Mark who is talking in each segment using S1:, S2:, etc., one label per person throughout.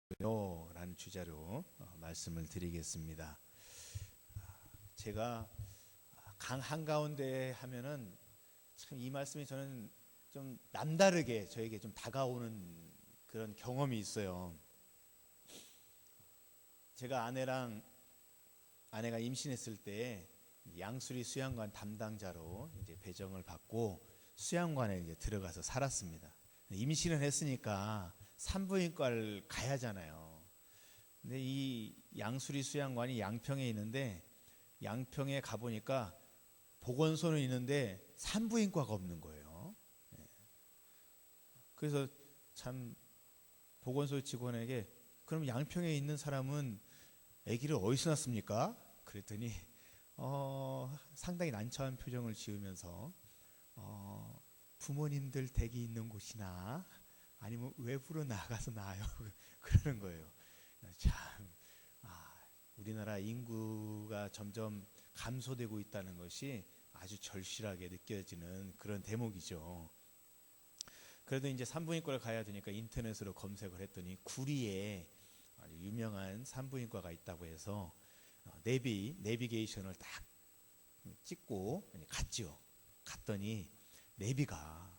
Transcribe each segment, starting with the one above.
S1: 라는 주제로 말씀을 드리겠습니다. 제가 강 한가운데 하면은 참 이 말씀이 저는 좀 남다르게 저에게 좀 다가오는 그런 경험이 있어요. 제가 아내가 임신했을 때 양수리 수양관 담당자로 이제 배정을 받고 수양관에 이제 들어가서 살았습니다. 임신을 했으니까 산부인과를 가야 하잖아요. 근데 이 양수리 수양관이 양평에 있는데 양평에 가보니까 보건소는 있는데 산부인과가 없는 거예요. 그래서 참 보건소 직원에게 그럼 양평에 있는 사람은 아기를 어디서 낳습니까? 그랬더니 상당히 난처한 표정을 지으면서 부모님들 댁이 있는 곳이나 아니면 외부로 나가서 낳아요. 그러는 거예요. 참, 우리나라 인구가 점점 감소되고 있다는 것이 아주 절실하게 느껴지는 그런 대목이죠. 그래도 이제 산부인과를 가야 되니까 인터넷으로 검색을 했더니 구리에 아주 유명한 산부인과가 있다고 해서 내비게이션을 딱 찍고 갔죠. 갔더니 내비가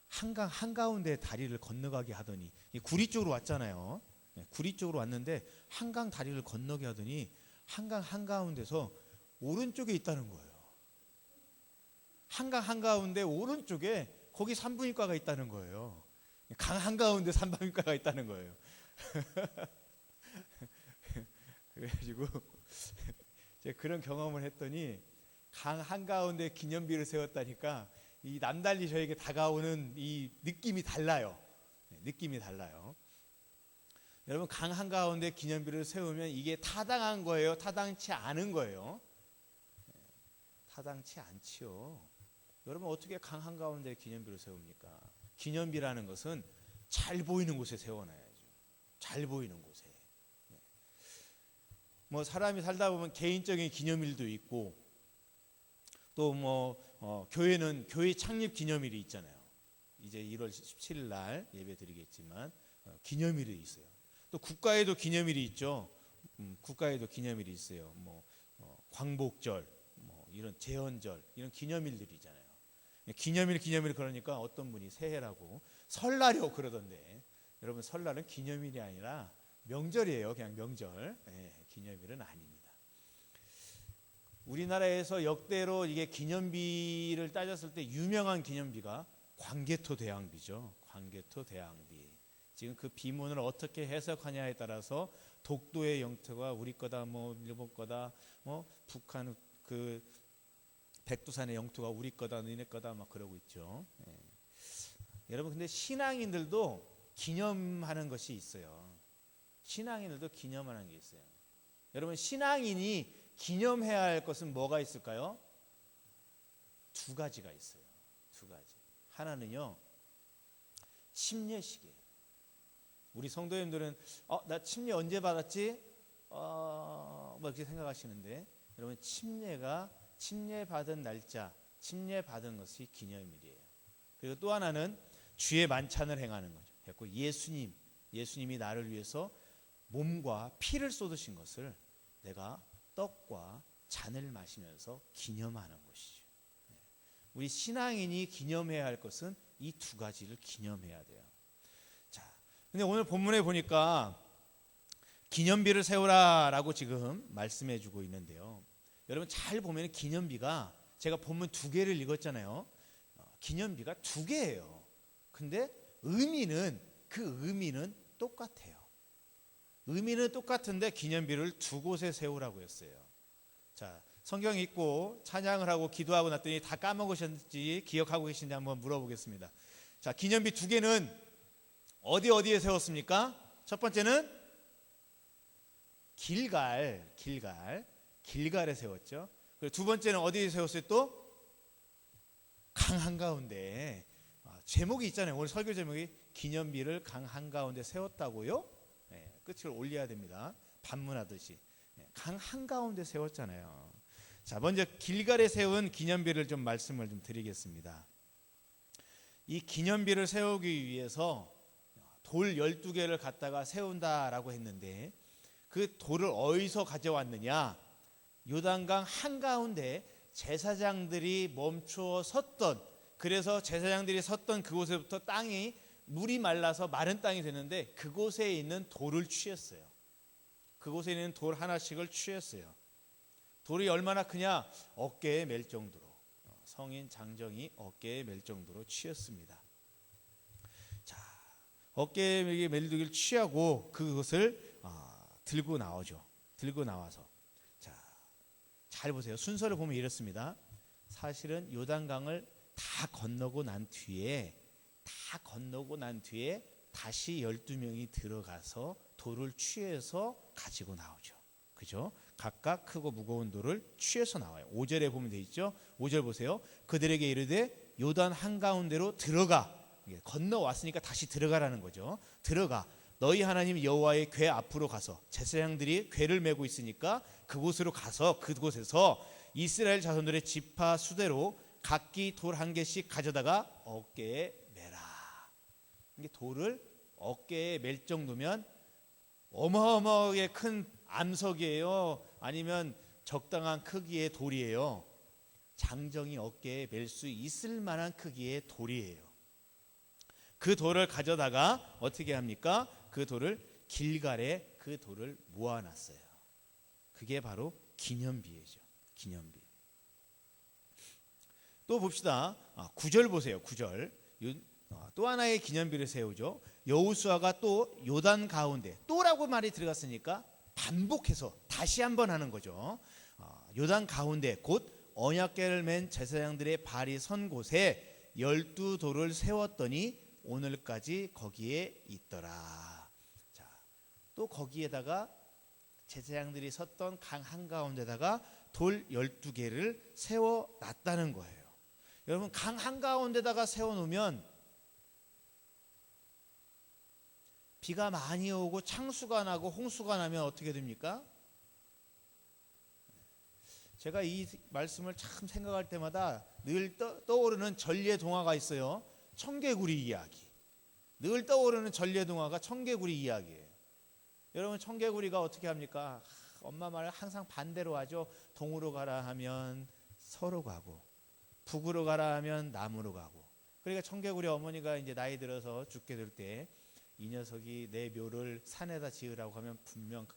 S1: 한강 한가운데 다리를 건너가게 하더니 구리 쪽으로 왔잖아요. 구리 쪽으로 왔는데 한강 다리를 건너게 하더니 한강 한가운데서 오른쪽에 있다는 거예요. 한강 한가운데 오른쪽에 거기 산부인과가 있다는 거예요. 강 한가운데 산부인과가 있다는 거예요. 그래가지고 제가 그런 경험을 했더니 강 한가운데 기념비를 세웠다니까 이 남달리 저에게 다가오는 이 느낌이 달라요. 느낌이 달라요. 여러분, 강 한가운데 기념비를 세우면 이게 타당한 거예요? 타당치 않은 거예요? 타당치 않지요. 여러분, 어떻게 강 한가운데 기념비를 세웁니까? 기념비라는 것은 잘 보이는 곳에 세워놔야죠. 잘 보이는 곳에. 뭐 사람이 살다 보면 개인적인 기념일도 있고 또 교회는 교회 창립 기념일이 있잖아요. 이제 1월 17일 날 예배 드리겠지만 기념일이 있어요. 또 국가에도 기념일이 있죠. 국가에도 기념일이 있어요. 광복절, 이런 제헌절, 이런 기념일들이잖아요. 기념일 그러니까 어떤 분이 새해라고 설날이요 그러던데, 여러분, 설날은 기념일이 아니라 명절이에요. 그냥 명절. 기념일은 아닙니다. 우리나라에서 역대로 이게 기념비를 따졌을 때 유명한 기념비가 광개토 대왕비죠. 광개토 대왕비. 지금 그 비문을 어떻게 해석하냐에 따라서 독도의 영토가 우리 거다, 일본 거다, 북한 그 백두산의 영토가 우리 거다, 너네 거다 막 그러고 있죠. 여러분, 근데 신앙인들도 기념하는 것이 있어요. 신앙인들도 기념하는 게 있어요. 여러분, 신앙인이 기념해야 할 것은 뭐가 있을까요? 두 가지가 있어요. 두 가지. 하나는요, 침례식이에요. 우리 성도님들은 나 침례 언제 받았지? 이렇게 생각하시는데, 여러분, 침례 받은 날짜, 침례 받은 것이 기념일이에요. 그리고 또 하나는 주의 만찬을 행하는 거죠. 그래서 예수님이 나를 위해서 몸과 피를 쏟으신 것을 내가 떡과 잔을 마시면서 기념하는 것이죠. 우리 신앙인이 기념해야 할 것은 이 두 가지를 기념해야 돼요. 자, 근데 오늘 본문에 보니까 기념비를 세우라라고 지금 말씀해 주고 있는데요. 여러분, 잘 보면 기념비가, 제가 본문 2개를 읽었잖아요. 기념비가 2개예요. 근데 그 의미는 똑같아요. 의미는 똑같은데 기념비를 2곳에 세우라고 했어요. 자, 성경 읽고 찬양을 하고 기도하고 났더니 다 까먹으셨는지 기억하고 계신지 한번 물어보겠습니다. 자, 기념비 2개는 어디에 세웠습니까? 첫 번째는 길갈에 세웠죠. 그리고 두 번째는 어디에 세웠어요? 또 강 한가운데. 제목이 있잖아요. 오늘 설교 제목이 기념비를 강 한가운데 세웠다고요? 끝을 올려야 됩니다. 반문하듯이. 강 한가운데 세웠잖아요. 자, 먼저 길갈에 세운 기념비를 좀 말씀을 좀 드리겠습니다. 이 기념비를 세우기 위해서 돌 12개를 갖다가 세운다라고 했는데 그 돌을 어디서 가져왔느냐? 요단강 한가운데 제사장들이 멈추어 섰던, 그래서 제사장들이 섰던 그곳에부터 땅이 물이 말라서 마른 땅이 되는데 그곳에 있는 돌을 취했어요. 그곳에 있는 돌 하나씩을 취했어요. 돌이 얼마나 크냐? 어깨에 맬 정도로, 성인 장정이 어깨에 맬 정도로 취했습니다. 자, 어깨에 멜두기를 취하고 그것을 들고 나오죠. 들고 나와서, 자, 잘 보세요. 순서를 보면 이렇습니다. 사실은 요단강을 다 건너고 난 뒤에 다시 12명이 들어가서 돌을 취해서 가지고 나오죠. 그죠? 각각 크고 무거운 돌을 취해서 나와요. 5절에 보면 돼 있죠. 5절 보세요. 그들에게 이르되 요단 한가운데로 들어가. 건너왔으니까 다시 들어가라는 거죠. 들어가. 너희 하나님 여호와의 궤 앞으로 가서, 제사장들이 궤를 메고 있으니까 그곳으로 가서 그곳에서 이스라엘 자손들의 지파 수대로 각기 돌 한 개씩 가져다가 어깨에 매라. 이게 돌을 어깨에 맬 정도면 어마어마하게 큰 암석이에요? 아니면 적당한 크기의 돌이에요? 장정이 어깨에 맬 수 있을 만한 크기의 돌이에요. 그 돌을 가져다가 어떻게 합니까? 그 돌을 길갈에 그 돌을 모아놨어요. 그게 바로 기념비예죠. 기념비. 또 봅시다. 9절 보세요. 9절. 또 하나의 기념비를 세우죠. 여호수아가 또 요단 가운데, 또라고 말이 들어갔으니까 반복해서 다시 한번 하는 거죠. 요단 가운데 곧 언약궤를 맨 제사장들의 발이 선 곳에 12돌을 세웠더니 오늘까지 거기에 있더라. 자, 또 거기에다가 제사장들이 섰던 강 한가운데다가 돌 12개를 세워놨다는 거예요. 여러분, 강 한가운데다가 세워놓으면 비가 많이 오고 창수가 나고 홍수가 나면 어떻게 됩니까? 제가 이 말씀을 참 생각할 때마다 늘 떠오르는 전리의 동화가 있어요. 청개구리 이야기. 늘 떠오르는 전리의 동화가 청개구리 이야기예요. 여러분, 청개구리가 어떻게 합니까? 엄마 말을 항상 반대로 하죠. 동으로 가라 하면 서로 가고, 북으로 가라 하면 남으로 가고. 그러니까 청개구리 어머니가 이제 나이 들어서 죽게 될 때 이 녀석이 내 묘를 산에다 지으라고 하면 분명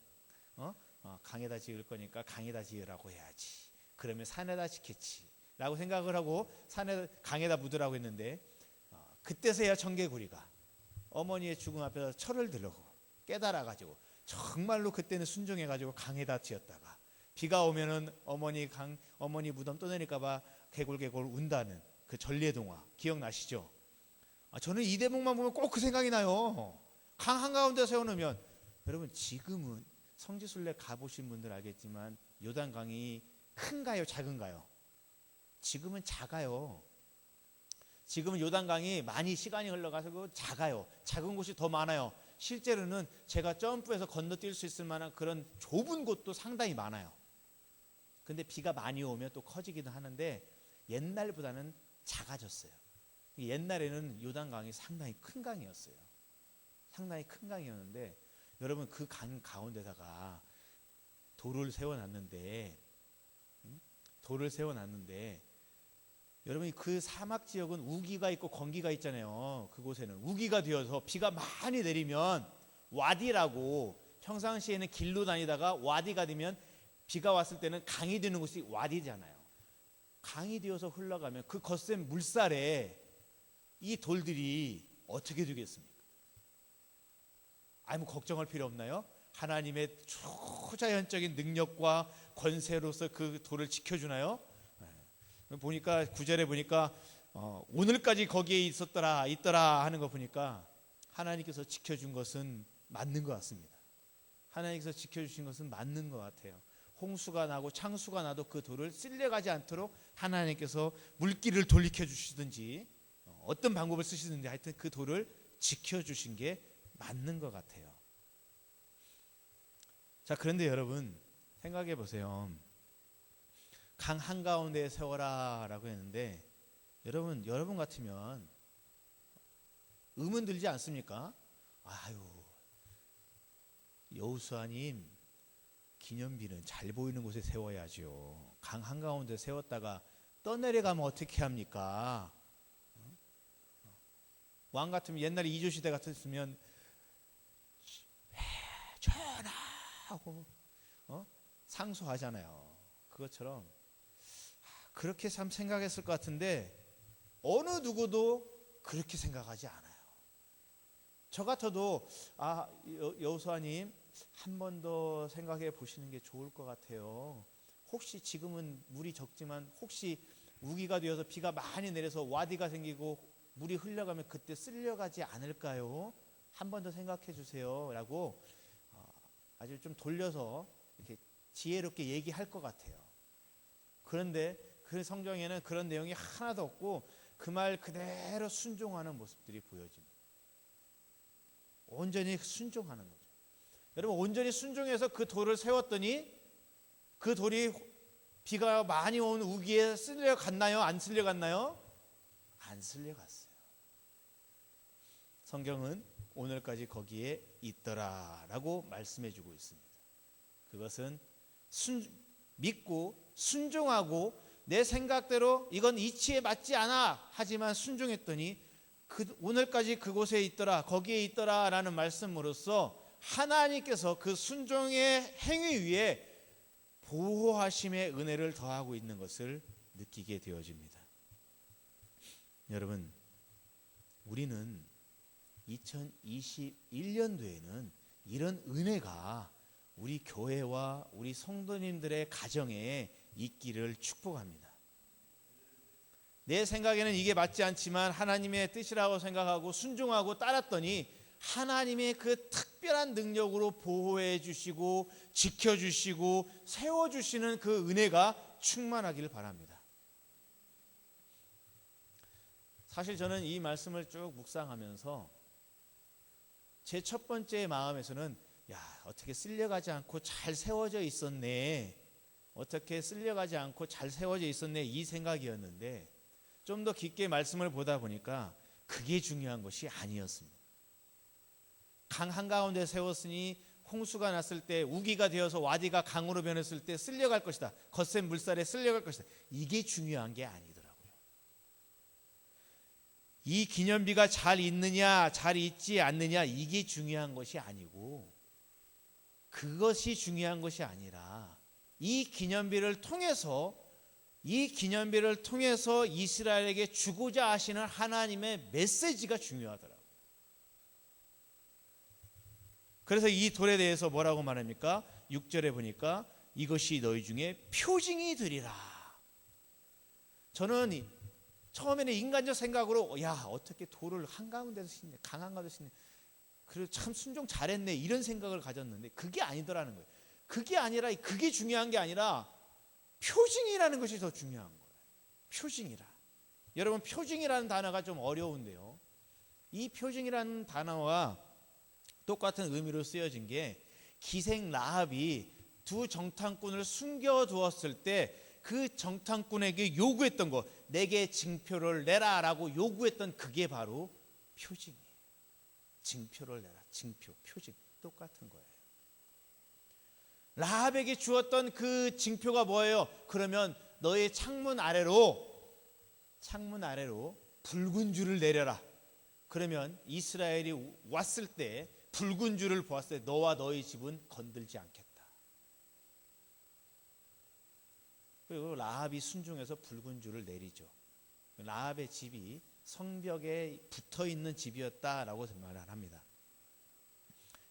S1: 강에다 지을 거니까 강에다 지으라고 해야지. 그러면 산에다 짓겠지 라고 생각을 하고 강에다 묻으라고 했는데, 그때서야 청개구리가 어머니의 죽음 앞에서 철을 들고 깨달아가지고 정말로 그때는 순종해가지고 강에다 지었다가 비가 오면은 어머니 무덤 떠내릴까봐 개골개골 운다는 그 전리의 동화 기억나시죠? 저는 이 대목만 보면 꼭 그 생각이 나요. 강 한가운데 세워놓으면, 여러분, 지금은 성지순례 가보신 분들 알겠지만 요단강이 큰가요, 작은가요? 지금은 작아요. 지금은 요단강이 많이 시간이 흘러가서 작아요. 작은 곳이 더 많아요. 실제로는 제가 점프해서 건너뛸 수 있을 만한 그런 좁은 곳도 상당히 많아요. 근데 비가 많이 오면 또 커지기도 하는데 옛날보다는 작아졌어요. 옛날에는 요단강이 상당히 큰 강이었어요. 상당히 큰 강이었는데, 여러분, 그 강 가운데다가 돌을 세워놨는데 여러분, 그 사막 지역은 우기가 있고 건기가 있잖아요. 그곳에는 우기가 되어서 비가 많이 내리면 와디라고, 평상시에는 길로 다니다가 와디가 되면 비가 왔을 때는 강이 되는 곳이 와디잖아요. 강이 되어서 흘러가면 그 거센 물살에 이 돌들이 어떻게 되겠습니까? 뭐 걱정할 필요 없나요? 하나님의 초자연적인 능력과 권세로서 그 돌을 지켜주나요? 보니까 9절에 보니까 오늘까지 거기에 있더라 하는 거 보니까 하나님께서 지켜준 것은 맞는 것 같습니다. 하나님께서 지켜주신 것은 맞는 것 같아요. 홍수가 나고 창수가 나도 그 돌을 쓸려가지 않도록 하나님께서 물길을 돌이켜 주시든지 어떤 방법을 쓰시든지 하여튼 그 돌을 지켜주신 게 맞는 것 같아요. 자, 그런데 여러분, 생각해 보세요. 강 한가운데에 세워라 라고 했는데, 여러분 같으면 의문 들지 않습니까? 아유, 여호수아님 기념비는 잘 보이는 곳에 세워야죠. 강 한가운데 세웠다가 떠내려가면 어떻게 합니까? 왕 같으면 옛날에 이조시대 같았으면 전하고 상소하잖아요. 그것처럼 그렇게 참 생각했을 것 같은데 어느 누구도 그렇게 생각하지 않아요. 저 같아도 여호수아님 한 번 더 생각해 보시는 게 좋을 것 같아요. 혹시 지금은 물이 적지만 혹시 우기가 되어서 비가 많이 내려서 와디가 생기고 물이 흘러가면 그때 쓸려가지 않을까요? 한 번 더 생각해 주세요 라고 아주 좀 돌려서 이렇게 지혜롭게 얘기할 것 같아요. 그런데 그 성경에는 그런 내용이 하나도 없고 그 말 그대로 순종하는 모습들이 보여집니다. 온전히 순종하는 거죠. 여러분, 온전히 순종해서 그 돌을 세웠더니 그 돌이 비가 많이 온 우기에 쓸려갔나요? 안 쓸려갔나요? 안 쓸려갔어요. 성경은 오늘까지 거기에 있더라라고 말씀해주고 있습니다. 그것은 믿고 순종하고 내 생각대로 이건 이치에 맞지 않아 하지만 순종했더니 오늘까지 그곳에 있더라, 거기에 있더라라는 말씀으로써 하나님께서 그 순종의 행위 위에 보호하심의 은혜를 더하고 있는 것을 느끼게 되어집니다. 여러분, 우리는 2021년도에는 이런 은혜가 우리 교회와 우리 성도님들의 가정에 있기를 축복합니다. 내 생각에는 이게 맞지 않지만 하나님의 뜻이라고 생각하고 순종하고 따랐더니 하나님의 그 특별한 능력으로 보호해 주시고 지켜주시고 세워주시는 그 은혜가 충만하기를 바랍니다. 사실 저는 이 말씀을 쭉 묵상하면서 제 첫 번째 마음에서는 어떻게 쓸려가지 않고 잘 세워져 있었네, 어떻게 쓸려가지 않고 잘 세워져 있었네, 이 생각이었는데 좀 더 깊게 말씀을 보다 보니까 그게 중요한 것이 아니었습니다. 강 한가운데 세웠으니 홍수가 났을 때 우기가 되어서 와디가 강으로 변했을 때 쓸려갈 것이다, 거센 물살에 쓸려갈 것이다, 이게 중요한 게 아니더라고요. 이 기념비가 잘 있느냐 잘 있지 않느냐 이게 중요한 것이 아니고, 그것이 중요한 것이 아니라 이 기념비를 통해서 이스라엘에게 주고자 하시는 하나님의 메시지가 중요하더라고요. 그래서 이 돌에 대해서 뭐라고 말합니까? 6절에 보니까 이것이 너희 중에 표징이 되리라. 저는 처음에는 인간적 생각으로 어떻게 돌을 한가운데서 싣네, 강 한가운데서 싣네, 그래 참 순종 잘했네, 이런 생각을 가졌는데 그게 아니더라는 거예요. 그게 중요한 게 아니라 표징이라는 것이 더 중요한 거예요. 표징이라. 여러분, 표징이라는 단어가 좀 어려운데요, 이 표징이라는 단어와 똑같은 의미로 쓰여진 게 기생 라합이 두 정탐꾼을 숨겨두었을 때 그 정탐꾼에게 요구했던 거, 내게 징표를 내라라고 요구했던 그게 바로 표징이에요. 징표를 내라, 징표, 표징 똑같은 거예요. 라합에게 주었던 그 징표가 뭐예요? 그러면 너의 창문 아래로 붉은 줄을 내려라. 그러면 이스라엘이 왔을 때 붉은 줄을 보았을 때 너와 너의 집은 건들지 않겠다. 그리고 라합이 순종해서 붉은 줄을 내리죠. 라합의 집이 성벽에 붙어있는 집이었다라고 말을 합니다.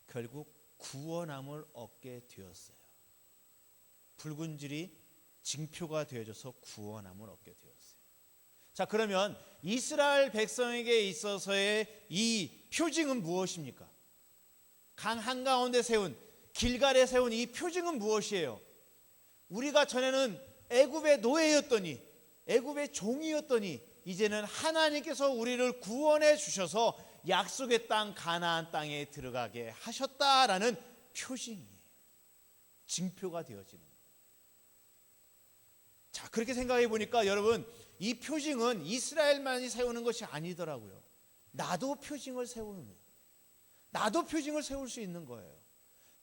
S1: 결국 구원함을 얻게 되었어요. 붉은 줄이 징표가 되어져서 구원함을 얻게 되었어요. 자, 그러면 이스라엘 백성에게 있어서의 이 표징은 무엇입니까? 강 한가운데 세운, 길갈에 세운 이 표징은 무엇이에요? 우리가 전에는 애굽의 노예였더니, 애굽의 종이었더니 이제는 하나님께서 우리를 구원해 주셔서 약속의 땅 가나안 땅에 들어가게 하셨다라는 표징이에요. 징표가 되어지는 거예요. 자, 그렇게 생각해 보니까 여러분, 이 표징은 이스라엘만이 세우는 것이 아니더라고요. 나도 표징을 세우는 거예요. 나도 표징을 세울 수 있는 거예요.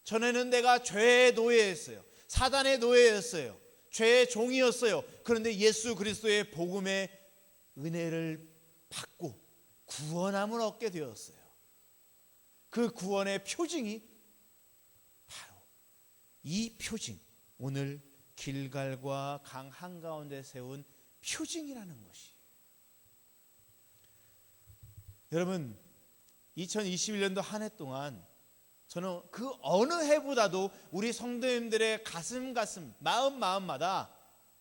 S1: 전에는 내가 죄의 노예였어요. 사단의 노예였어요. 죄의 종이었어요. 그런데 예수 그리스도의 복음의 은혜를 받고 구원함을 얻게 되었어요. 그 구원의 표징이 바로 이 표징, 오늘 길갈과 강 한가운데 세운 표징이라는 것이. 여러분, 2021년도 한 해 동안 저는 그 어느 해보다도 우리 성도님들의 가슴 마음마다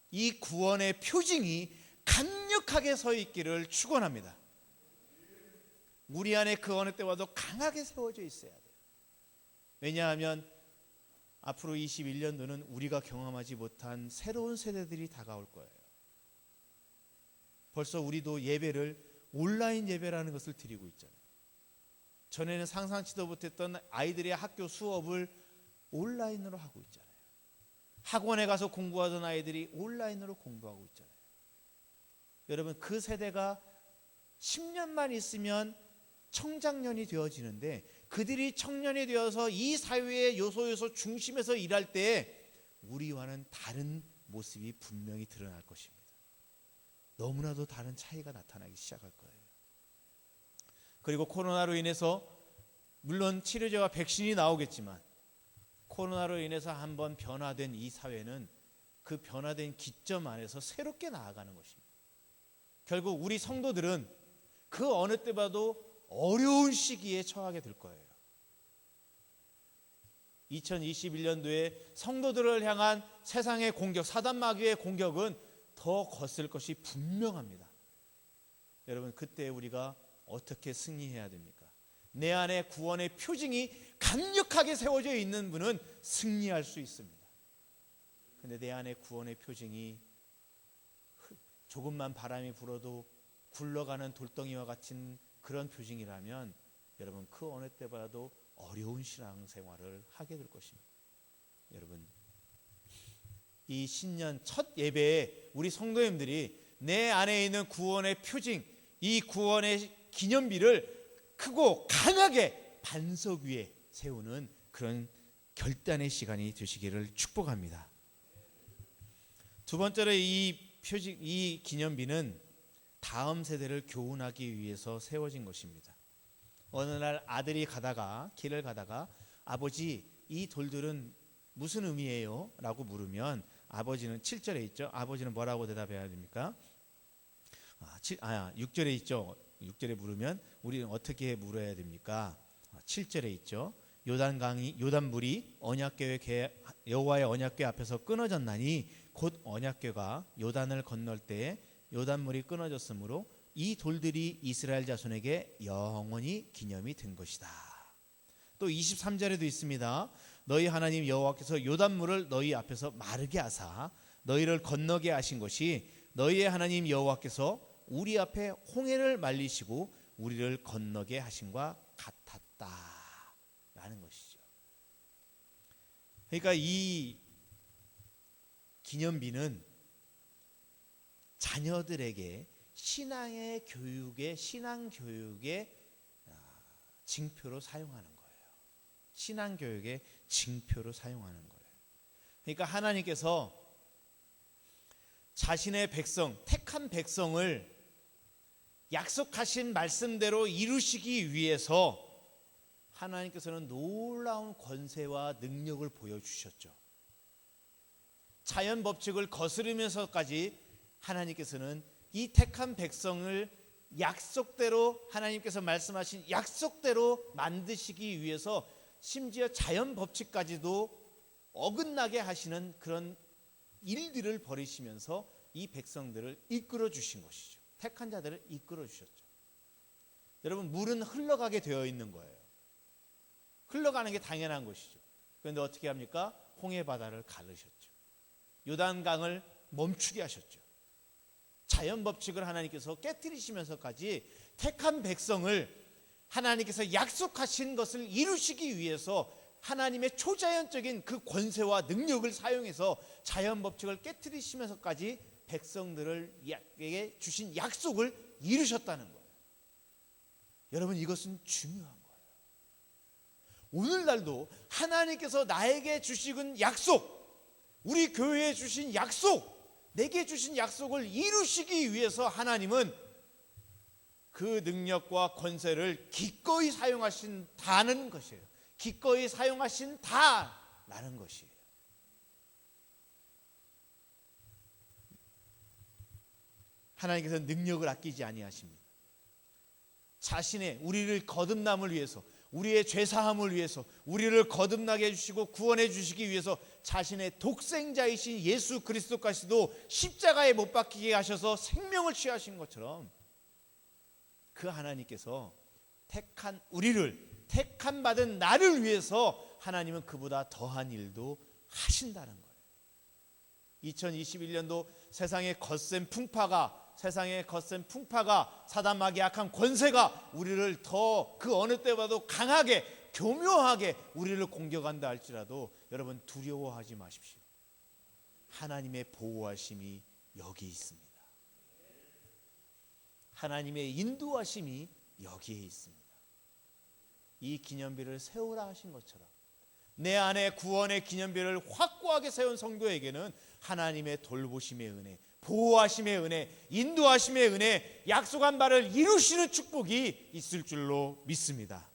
S1: 이 구원의 표징이 강력하게 서 있기를 축원합니다. 우리 안에 그 어느 때와도 강하게 세워져 있어야 돼요. 왜냐하면 앞으로 21년도는 우리가 경험하지 못한 새로운 세대들이 다가올 거예요. 벌써 우리도 예배를 온라인 예배라는 것을 드리고 있잖아요. 전에는 상상치도 못했던 아이들의 학교 수업을 온라인으로 하고 있잖아요. 학원에 가서 공부하던 아이들이 온라인으로 공부하고 있잖아요. 여러분, 그 세대가 10년만 있으면 청장년이 되어지는데, 그들이 청년이 되어서 이 사회의 요소 중심에서 일할 때 우리와는 다른 모습이 분명히 드러날 것입니다. 너무나도 다른 차이가 나타나기 시작할 거예요. 그리고 코로나로 인해서 물론 치료제와 백신이 나오겠지만 코로나로 인해서 한번 변화된 이 사회는 그 변화된 기점 안에서 새롭게 나아가는 것입니다. 결국 우리 성도들은 그 어느 때봐도 어려운 시기에 처하게 될 거예요. 2021년도에 성도들을 향한 세상의 공격, 사단 마귀의 공격은 더 거슬 것이 분명합니다. 여러분, 그때 우리가 어떻게 승리해야 됩니까? 내 안에 구원의 표징이 강력하게 세워져 있는 분은 승리할 수 있습니다. 그런데 내 안에 구원의 표징이 조금만 바람이 불어도 굴러가는 돌덩이와 같은 그런 표징이라면 여러분, 그 어느 때보다도 어려운 신앙생활을 하게 될 것입니다. 여러분, 이 신년 첫 예배에 우리 성도님들이 내 안에 있는 구원의 표징, 이 구원의 기념비를 크고 강하게 반석 위에 세우는 그런 결단의 시간이 되시기를 축복합니다. 두 번째로 이 표징, 이 기념비는 다음 세대를 교훈하기 위해서 세워진 것입니다. 어느 날 아들이 길을 가다가 아버지, 이 돌들은 무슨 의미예요? 라고 물으면 아버지는 7절에 있죠. 아버지는 뭐라고 대답해야 됩니까? 6절에 있죠. 6절에 물으면 우리는 어떻게 물어야 됩니까? 7절에 있죠. 요단물이 언약궤 여호와의 언약궤 앞에서 끊어졌나니 곧 언약궤가 요단을 건널 때에 요단물이 끊어졌으므로 이 돌들이 이스라엘 자손에게 영원히 기념이 된 것이다. 또 23절에도 있습니다. 너희 하나님 여호와께서 요단물을 너희 앞에서 마르게 하사 너희를 건너게 하신 것이 너희의 하나님 여호와께서 우리 앞에 홍해를 말리시고 우리를 건너게 하신과 같았다 라는 것이죠. 그러니까 이 기념비는 자녀들에게 신앙 교육의 징표로 사용하는 거예요. 신앙 교육의 징표로 사용하는 거예요. 그러니까 하나님께서 자신의 백성, 택한 백성을 약속하신 말씀대로 이루시기 위해서 하나님께서는 놀라운 권세와 능력을 보여주셨죠. 자연 법칙을 거스르면서까지 하나님께서는 이 택한 백성을 약속대로, 하나님께서 말씀하신 약속대로 만드시기 위해서 심지어 자연 법칙까지도 어긋나게 하시는 그런 일들을 벌이시면서 이 백성들을 이끌어 주신 것이죠. 택한 자들을 이끌어 주셨죠. 여러분, 물은 흘러가게 되어 있는 거예요. 흘러가는 게 당연한 것이죠. 그런데 어떻게 합니까? 홍해 바다를 가르셨죠. 요단강을 멈추게 하셨죠. 자연 법칙을 하나님께서 깨뜨리시면서까지 택한 백성을 하나님께서 약속하신 것을 이루시기 위해서 하나님의 초자연적인 그 권세와 능력을 사용해서 자연 법칙을 깨뜨리시면서까지 백성들에게 주신 약속을 이루셨다는 거예요. 여러분, 이것은 중요한 거예요. 오늘날도 하나님께서 나에게 주신 약속, 우리 교회에 주신 약속, 내게 주신 약속을 이루시기 위해서 하나님은 그 능력과 권세를 기꺼이 사용하신다는 것이에요. 기꺼이 사용하신다라는 것이에요. 하나님께서 능력을 아끼지 아니하십니다. 자신의 우리를 거듭남을 위해서, 우리의 죄사함을 위해서, 우리를 거듭나게 해주시고 구원해 주시기 위해서 자신의 독생자이신 예수 그리스도까지도 십자가에 못 박히게 하셔서 생명을 취하신 것처럼 그 하나님께서 택한 우리를, 택한 받은 나를 위해서 하나님은 그보다 더한 일도 하신다는 거예요. 2021년도 세상의 거센 풍파가, 사단 마귀의 악한 권세가 우리를 더 그 어느 때보다도 강하게, 교묘하게 우리를 공격한다 할지라도 여러분 두려워하지 마십시오. 하나님의 보호하심이 여기 있습니다. 하나님의 인도하심이 여기에 있습니다. 이 기념비를 세우라 하신 것처럼 내 안에 구원의 기념비를 확고하게 세운 성도에게는 하나님의 돌보심의 은혜, 보호하심의 은혜, 인도하심의 은혜, 약속한 바를 이루시는 축복이 있을 줄로 믿습니다.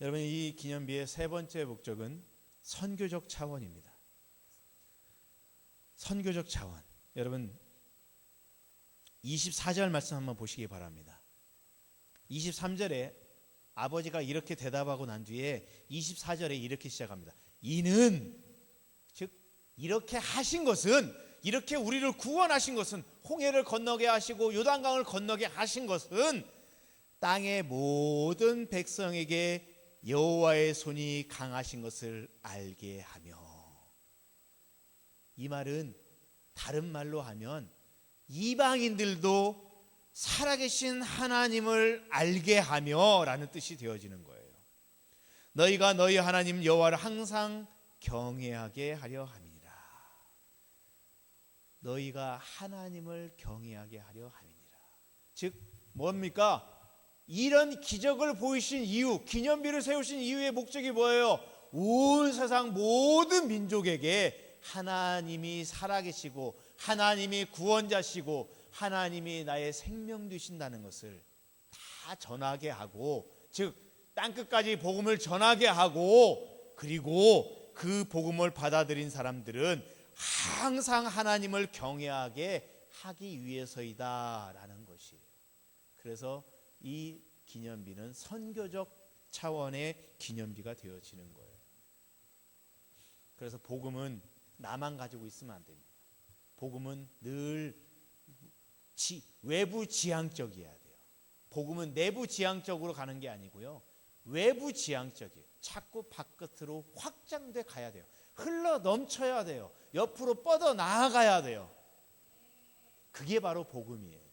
S1: 여러분, 이 기념비의 세 번째 목적은 선교적 차원입니다. 선교적 차원. 여러분 24절 말씀 한번 보시기 바랍니다. 23절에 아버지가 이렇게 대답하고 난 뒤에 24절에 이렇게 시작합니다. 이는, 즉 이렇게 하신 것은, 이렇게 우리를 구원하신 것은, 홍해를 건너게 하시고 요단강을 건너게 하신 것은 땅의 모든 백성에게 여호와의 손이 강하신 것을 알게 하며, 이 말은 다른 말로 하면 이방인들도 살아계신 하나님을 알게 하며 라는 뜻이 되어지는 거예요. 너희가 너희 하나님 여호와를 항상 경외하게 하려 함이니라. 너희가 하나님을 경외하게 하려 함이니라. 즉 뭡니까? 이런 기적을 보이신 이유, 기념비를 세우신 이유의 목적이 뭐예요? 온 세상 모든 민족에게 하나님이 살아계시고 하나님이 구원자시고 하나님이 나의 생명 되신다는 것을 다 전하게 하고, 즉 땅끝까지 복음을 전하게 하고, 그리고 그 복음을 받아들인 사람들은 항상 하나님을 경외하게 하기 위해서이다 라는 것이에요. 그래서 이 기념비는 선교적 차원의 기념비가 되어지는 거예요. 그래서 복음은 나만 가지고 있으면 안 됩니다. 복음은 늘 외부 지향적이어야 돼요. 복음은 내부 지향적으로 가는 게 아니고요, 외부 지향적이에요. 자꾸 바깥으로 확장돼 가야 돼요. 흘러 넘쳐야 돼요. 옆으로 뻗어 나아가야 돼요. 그게 바로 복음이에요.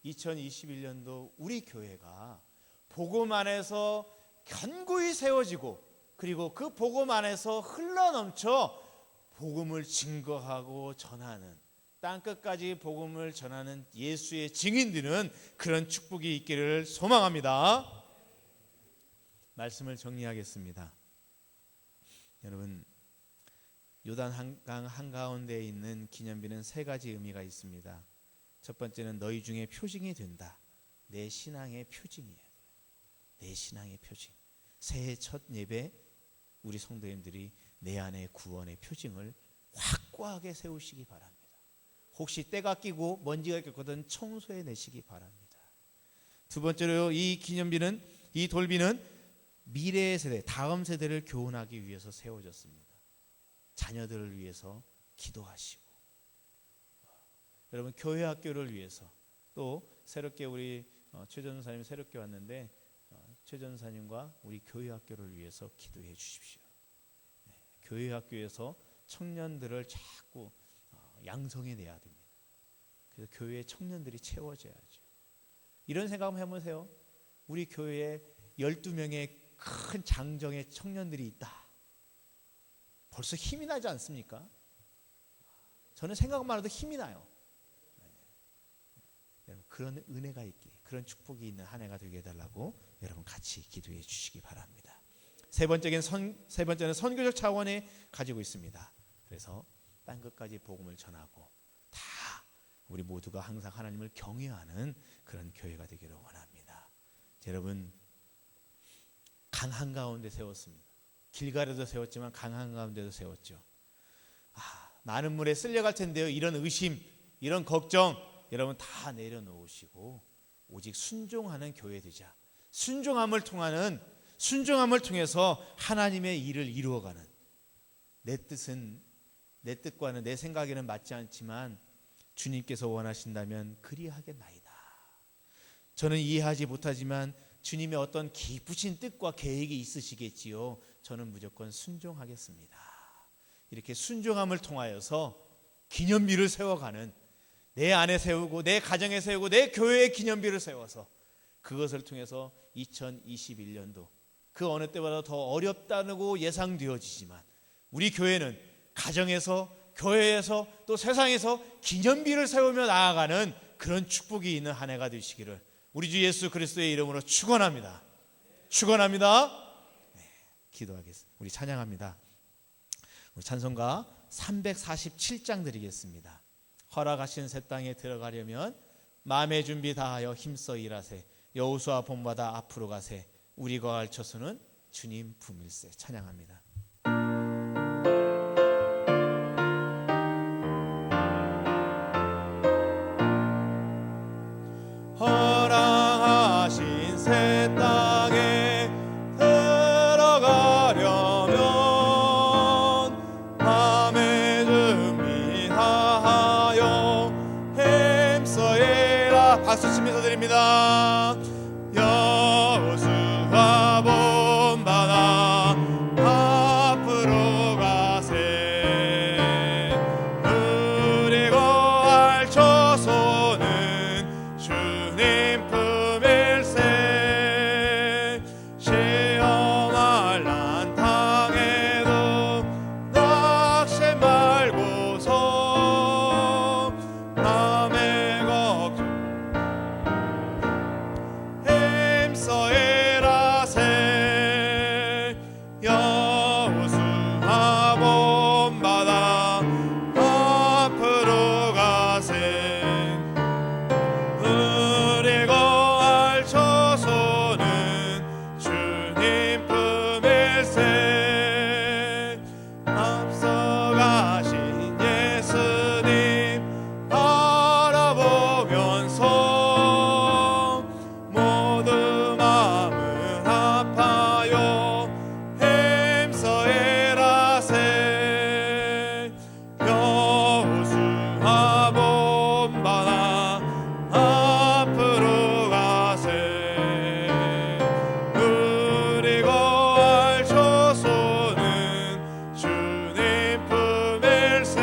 S1: 2021년도 우리 교회가 복음 안에서 견고히 세워지고, 그리고 그 복음 안에서 흘러넘쳐 복음을 증거하고 전하는, 땅끝까지 복음을 전하는 예수의 증인들은 그런 축복이 있기를 소망합니다. 말씀을 정리하겠습니다. 여러분, 요단강 한가운데에 있는 기념비는 세 가지 의미가 있습니다. 첫 번째는 너희 중에 표징이 된다. 내 신앙의 표징이에요. 내 신앙의 표징. 새해 첫 예배 우리 성도님들이 내 안에 구원의 표징을 확고하게 세우시기 바랍니다. 혹시 때가 끼고 먼지가 꼈거든 청소해 내시기 바랍니다. 두 번째로 이 기념비는, 이 돌비는 미래의 세대, 다음 세대를 교훈하기 위해서 세워졌습니다. 자녀들을 위해서 기도하시고, 여러분 교회 학교를 위해서, 또 새롭게 우리 최 전사님이 새롭게 왔는데 최 전사님과 우리 교회 학교를 위해서 기도해 주십시오. 교회 학교에서 청년들을 자꾸 양성해 내야 됩니다. 그래서 교회의 청년들이 채워져야죠. 이런 생각 한번 해보세요. 우리 교회에 12명의 큰 장정의 청년들이 있다. 벌써 힘이 나지 않습니까? 저는 생각만 해도 힘이 나요. 그런 은혜가 있기를 그런 축복이 있는 한 해가 되게 해달라고 여러분 같이 기도해 주시기 바랍니다. 세 번째는 선교적 차원에 가지고 있습니다. 그래서 땅 끝까지 복음을 전하고 다 우리 모두가 항상 하나님을 경외하는 그런 교회가 되기를 원합니다. 여러분, 강 한가운데 세웠습니다. 길가에도 세웠지만 강 한가운데도 세웠죠. 많은 물에 쓸려갈 텐데요. 이런 의심, 이런 걱정 여러분 다 내려놓으시고 오직 순종하는 교회 되자. 순종함을 통해서 하나님의 일을 이루어가는, 내 뜻과는 내 생각에는 맞지 않지만 주님께서 원하신다면 그리하겠나이다. 저는 이해하지 못하지만 주님의 어떤 깊으신 뜻과 계획이 있으시겠지요. 저는 무조건 순종하겠습니다. 이렇게 순종함을 통하여서 기념비를 세워가는, 내 안에 세우고 내 가정에 세우고 내 교회에 기념비를 세워서 그것을 통해서 2021년도 그 어느 때보다 더 어렵다고 예상되어지지만 우리 교회는 가정에서, 교회에서, 또 세상에서 기념비를 세우며 나아가는 그런 축복이 있는 한 해가 되시기를 우리 주 예수 그리스도의 이름으로 축원합니다. 네, 기도하겠습니다. 우리 찬양합니다. 우리 찬송가 347장 드리겠습니다. 허락하신 새 땅에 들어가려면 마음의 준비 다하여 힘써 일하세. 여호수아 본받아 앞으로 가세. 우리 거할 처소는 주님 품일세. 찬양합니다. 허락하신 새 땅에 들어가려면 마음의 준비 다하여 힘써 일하. 박수 치면서 드립니다. 여호수아 본받아 앞으로 가세. 우리 거할 처소는 주님 품일세. 시험할 난 당해도 낙심 말고서 남의 걱정 힘써 일하세. 여호수아 본받아 앞으로 가세. 우리 거할 처소는 주님 품일세. 앞서가신 예수님 바라보면서 모두 마음은 아파요. 힘써 일하세. 여호수아 본받아 앞으로 가세. 우리 거할 처소는 주님 품일세.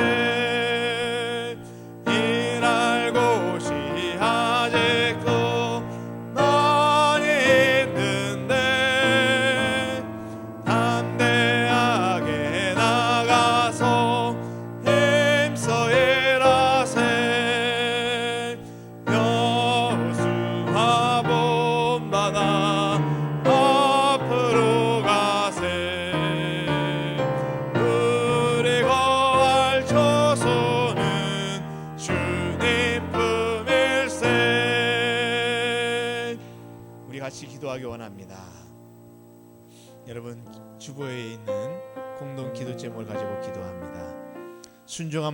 S1: 일할 곳이 아직도 많이 있는데 담대하게 나가서 힘써 일하세. 여호수아 본받아 앞으로 가세. 우리 거할 처소는 주님 품일세. 우리 같이 기도하기 원합니다. 여러분, 주보에 있는 공동 기도 제목을 가지고 기도합니다. 순종함